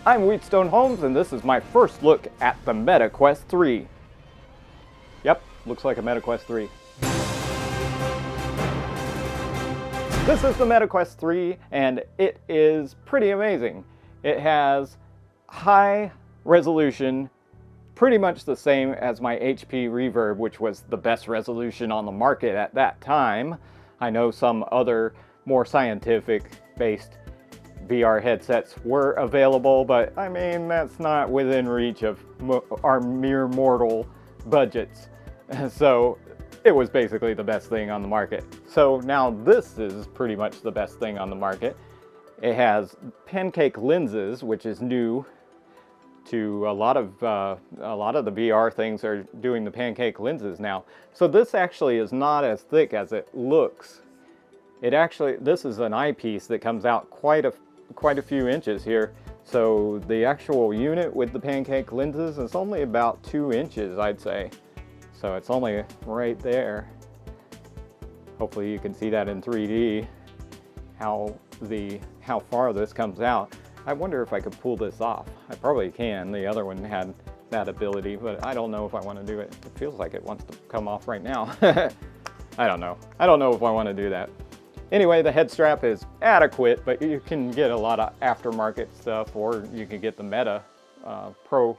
I'm Wheatstone Holmes, and this is my first look at the Meta Quest 3. Yep, looks like a Meta Quest 3. This is the Meta Quest 3, and it is pretty amazing. It has high resolution, pretty much the same as my HP Reverb, which was the best resolution on the market at that time. I know some other more scientific-based VR headsets were available, but I mean, that's not within reach of our mere mortal budgets. So it was basically the best thing on the market. So now this is pretty much the best thing on the market. It has pancake lenses, which is new to a lot of the VR things are doing the pancake lenses now. So this actually is not as thick as it looks. This is an eyepiece that comes out quite a few inches here. So the actual unit with the pancake lenses is only about 2 inches, I'd say. So it's only right there. Hopefully you can see that in 3D, how far this comes out. I wonder if I could pull this off. I probably can. The other one had that ability, but I don't know if I want to do it. It feels like it wants to come off right now. I don't know. I don't know if I want to do that. Anyway, the head strap is adequate, but you can get a lot of aftermarket stuff, or you can get the Meta Pro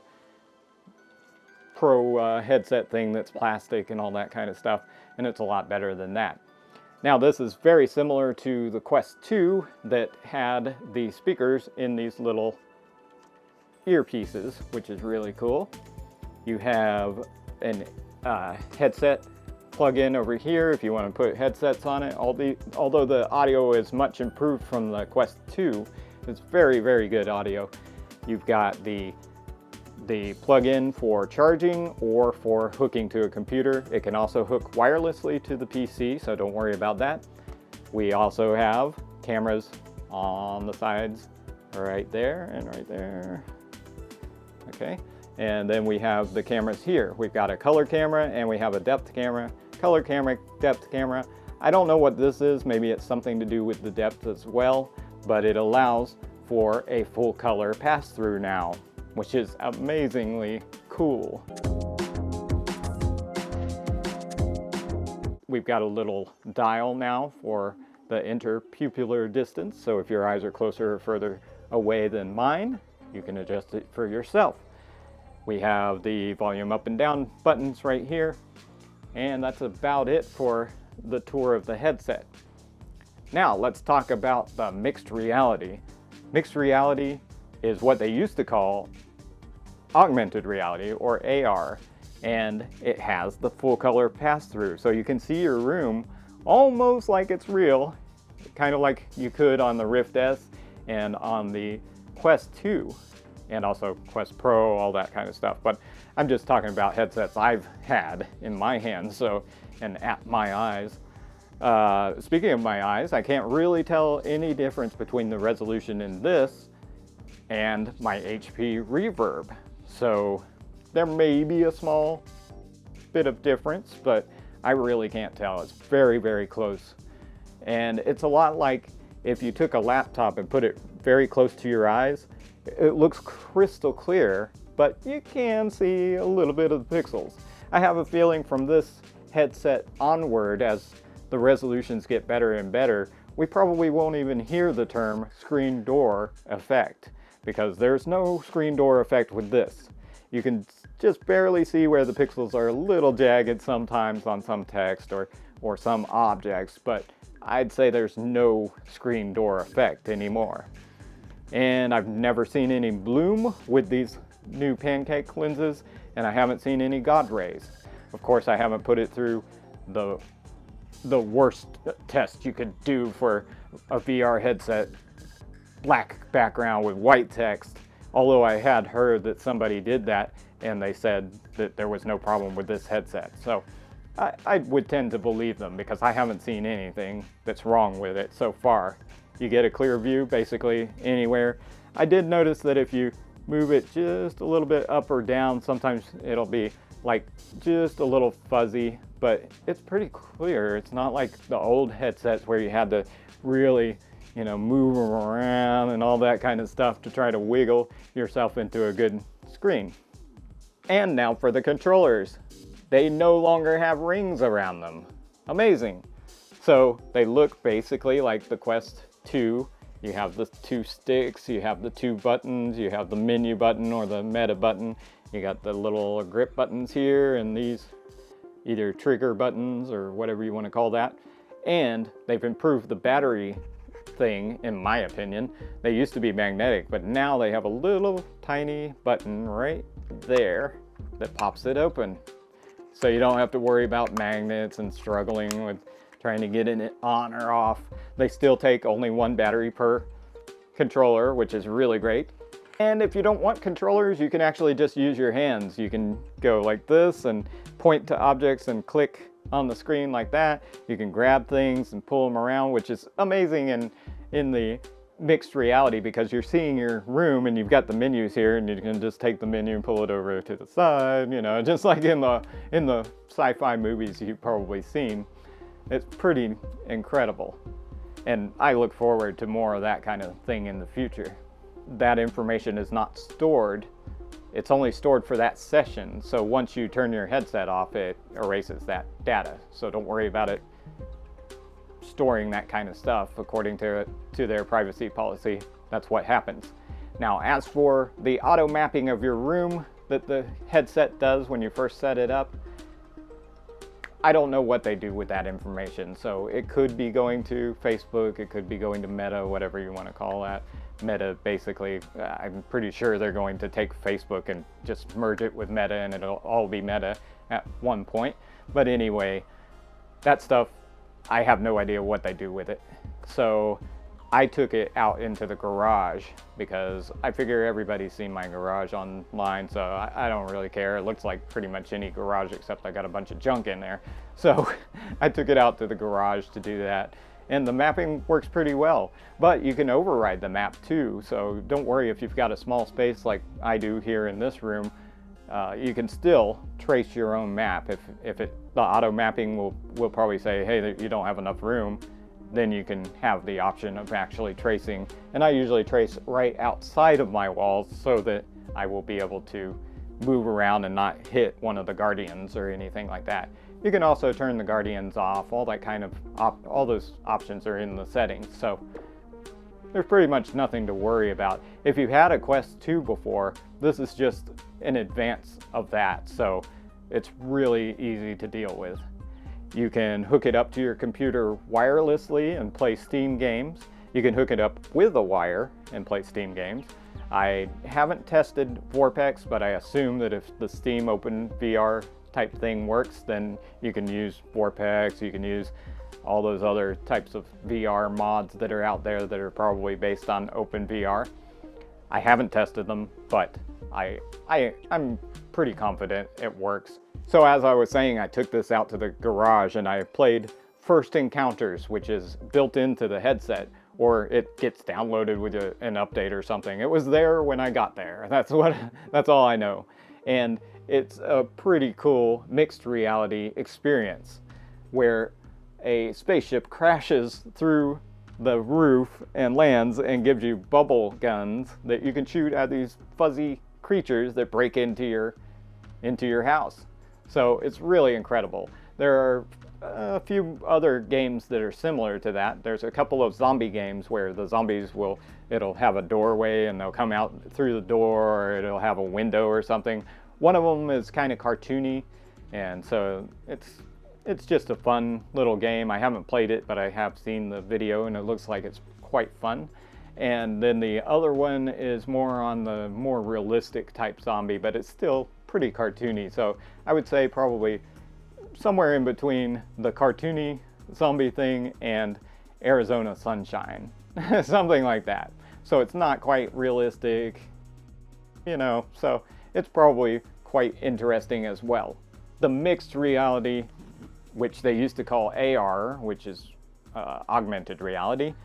headset thing that's plastic and all that kind of stuff, and it's a lot better than that. Now, this is very similar to the Quest 2 that had the speakers in these little earpieces, which is really cool. You have an headset plug-in over here if you want to put headsets on it. Although the audio is much improved from the Quest 2, it's very, very good audio. You've got the plug-in for charging or for hooking to a computer. It can also hook wirelessly to the PC, so don't worry about that. We also have cameras on the sides right there and right there. Okay, and then we have the cameras here. We've got a color camera and we have a depth camera. Color camera, depth camera. I don't know what this is. Maybe it's something to do with the depth as well, but it allows for a full color pass-through now, which is amazingly cool. We've got a little dial now for the interpupillar distance, so if your eyes are closer or further away than mine, you can adjust it for yourself. We have the volume up and down buttons right here, and that's about it for the tour of the headset. Now let's talk about the mixed reality. Mixed reality is what they used to call augmented reality, or AR, and it has the full color pass-through, so you can see your room almost like it's real, kind of like you could on the Rift S and on the Quest 2, and also Quest Pro, all that kind of stuff. But I'm just talking about headsets I've had in my hands, and at my eyes. Speaking of my eyes, I can't really tell any difference between the resolution in this and my HP Reverb. So there may be a small bit of difference, but I really can't tell. It's very, very close. And it's a lot like if you took a laptop and put it very close to your eyes, it looks crystal clear, but you can see a little bit of the pixels. I have a feeling from this headset onward, as the resolutions get better and better, we probably won't even hear the term screen door effect, because there's no screen door effect with this. You can just barely see where the pixels are a little jagged sometimes on some text or some objects, but I'd say there's no screen door effect anymore. And I've never seen any bloom with these new pancake lenses, and I haven't seen any God rays. Of course, I haven't put it through the worst test you could do for a VR headset, black background with white text, although I had heard that somebody did that and they said that there was no problem with this headset. So I would tend to believe them because I haven't seen anything that's wrong with it so far. You get a clear view basically anywhere. I did notice that if you move it just a little bit up or down, sometimes it'll be like just a little fuzzy, but it's pretty clear. It's not like the old headsets where you had to really you know, move around and all that kind of stuff to try to wiggle yourself into a good screen. And now for the controllers. They no longer have rings around them. Amazing. So they look basically like the Quest 2. You have the 2 sticks, you have the 2 buttons, you have the menu button or the meta button. You got the little grip buttons here and these either trigger buttons or whatever you want to call that. And they've improved the battery thing, in my opinion. They used to be magnetic, but now they have a little tiny button right there that pops it open. So you don't have to worry about magnets and struggling with trying to get it on or off. They still take only 1 battery per controller, which is really great. And if you don't want controllers, you can actually just use your hands. You can go like this and point to objects and click on the screen like that. You can grab things and pull them around, which is amazing in the mixed reality, because you're seeing your room and you've got the menus here and you can just take the menu and pull it over to the side, you know, just like in the sci-fi movies you've probably seen. It's pretty incredible. And I look forward to more of that kind of thing in the future. That information is not stored. It's only stored for that session. So once you turn your headset off, it erases that data. So don't worry about it storing that kind of stuff. According to their privacy policy, that's what happens. Now, as for the auto mapping of your room that the headset does when you first set it up, I don't know what they do with that information. So it could be going to Facebook, it could be going to Meta, whatever you want to call that. Meta, basically, I'm pretty sure they're going to take Facebook and just merge it with Meta and it'll all be Meta at one point. But anyway, that stuff, I have no idea what they do with it. So I took it out into the garage because I figure everybody's seen my garage online, so I don't really care. It looks like pretty much any garage except I got a bunch of junk in there. So I took it out to the garage to do that. And the mapping works pretty well, but you can override the map too. So don't worry if you've got a small space like I do here in this room. You can still trace your own map. If the auto mapping will probably say, hey, you don't have enough room, then you can have the option of actually tracing. And I usually trace right outside of my walls so that I will be able to move around and not hit one of the guardians or anything like that. You can also turn the guardians off. All that kind of all those options are in the settings. So there's pretty much nothing to worry about. If you've had a Quest 2 before, this is just an advance of that. So it's really easy to deal with. You can hook it up to your computer wirelessly and play Steam games. You can hook it up with a wire and play Steam games. I haven't tested Vorpex, but I assume that if the Steam Open VR type thing works, then you can use Vorpex, you can use all those other types of VR mods that are out there that are probably based on OpenVR. I haven't tested them, but I'm pretty confident it works. So as I was saying, I took this out to the garage and I played First Encounters, which is built into the headset, or it gets downloaded with an update or something. It was there when I got there. That's all I know. And it's a pretty cool mixed reality experience where a spaceship crashes through the roof and lands and gives you bubble guns that you can shoot at these fuzzy creatures that break into your house. So it's really incredible. There are a few other games that are similar to that. There's a couple of zombie games where the zombies it'll have a doorway and they'll come out through the door, or it'll have a window or something. One of them is kind of cartoony, and so it's just a fun little game. I haven't played it, but I have seen the video and it looks like it's quite fun. And then the other one is more on the more realistic type zombie, but it's still pretty cartoony. So I would say probably somewhere in between the cartoony zombie thing and Arizona Sunshine, something like that. So it's not quite realistic, you know, so it's probably quite interesting as well. The mixed reality, which they used to call AR, which is augmented reality,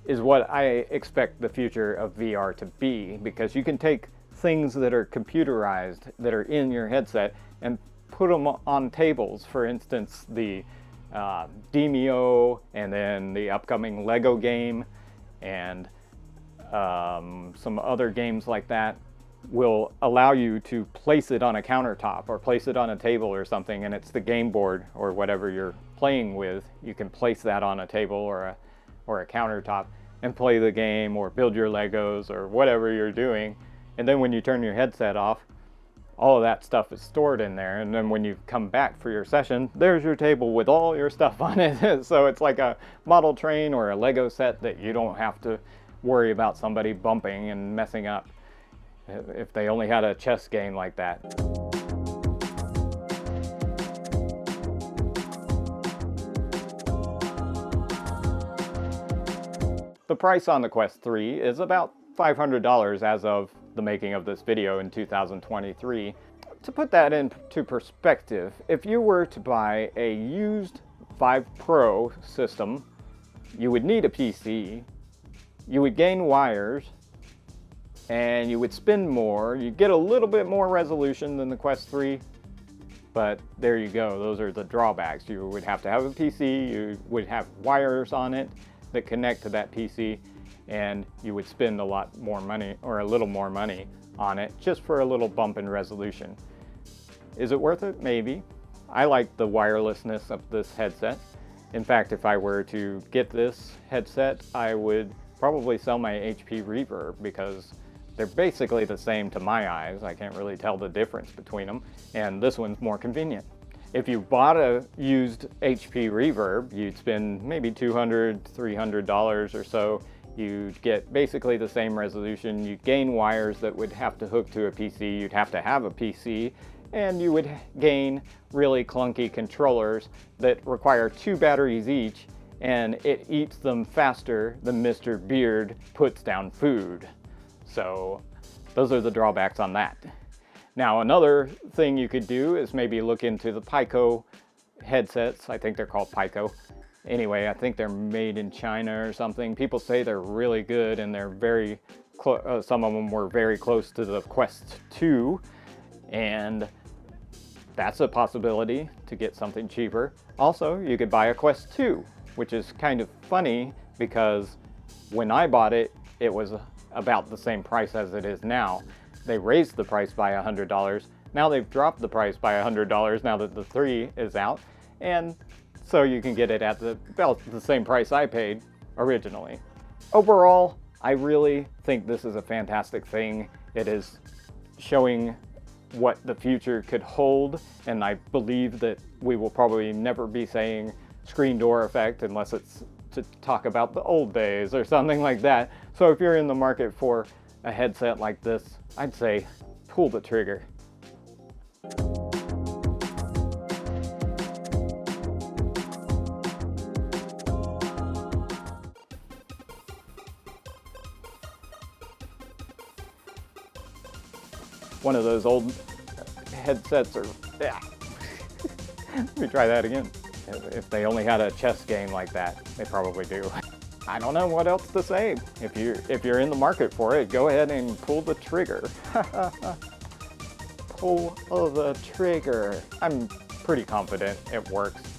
is what I expect the future of VR to be, because you can take things that are computerized, that are in your headset, and put them on tables. For instance, the Demio and then the upcoming Lego game. and some other games like that will allow you to place it on a countertop or place it on a table or something, and it's the game board or whatever you're playing with. You can place that on a table or a countertop and play the game or build your Legos or whatever you're doing. And then when you turn your headset off, all of that stuff is stored in there, and then when you come back for your session, there's your table with all your stuff on it. So it's like a model train or a Lego set that you don't have to worry about somebody bumping and messing up. If they only had a chess game like that. The price on the Quest 3 is about $500 as of the making of this video in 2023. To put that into perspective, if you were to buy a used 5 Pro system, you would need a PC, you would gain wires, and you would spend more. You'd get a little bit more resolution than the Quest 3, but there you go. Those are the drawbacks. You would have to have a PC, you would have wires on it that connect to that PC, and you would spend a lot more money, or a little more money on it, just for a little bump in resolution. Is it worth it? Maybe. I like the wirelessness of this headset. In fact, if I were to get this headset, I would probably sell my HP Reverb, because they're basically the same to my eyes. I can't really tell the difference between them, and this one's more convenient. If you bought a used HP Reverb, you'd spend maybe $200, $300 or so. You'd get basically the same resolution. You'd gain wires that would have to hook to a PC. You'd have to have a PC, and you would gain really clunky controllers that require 2 batteries each, and it eats them faster than Mr. Beard puts down food. So those are the drawbacks on that. Now, another thing you could do is maybe look into the Pico headsets. I think they're called Pico. Anyway, I think they're made in China or something. People say they're really good, and they're very some of them were very close to the Quest 2, and that's a possibility to get something cheaper. Also, you could buy a Quest 2, which is kind of funny because when I bought it, it was about the same price as it is now. They raised the price by $100. Now they've dropped the price by $100 now that the 3 is out, and so you can get it at about the same price I paid originally. Overall, I really think this is a fantastic thing. It is showing what the future could hold, and I believe that we will probably never be saying screen door effect unless it's to talk about the old days or something like that. So if you're in the market for a headset like this, I'd say pull the trigger. One of those old headsets are, yeah. Let me try that again. If they only had a chess game like that, they probably do. I don't know what else to say. If you're in the market for it, go ahead and pull the trigger. Pull the trigger. I'm pretty confident it works.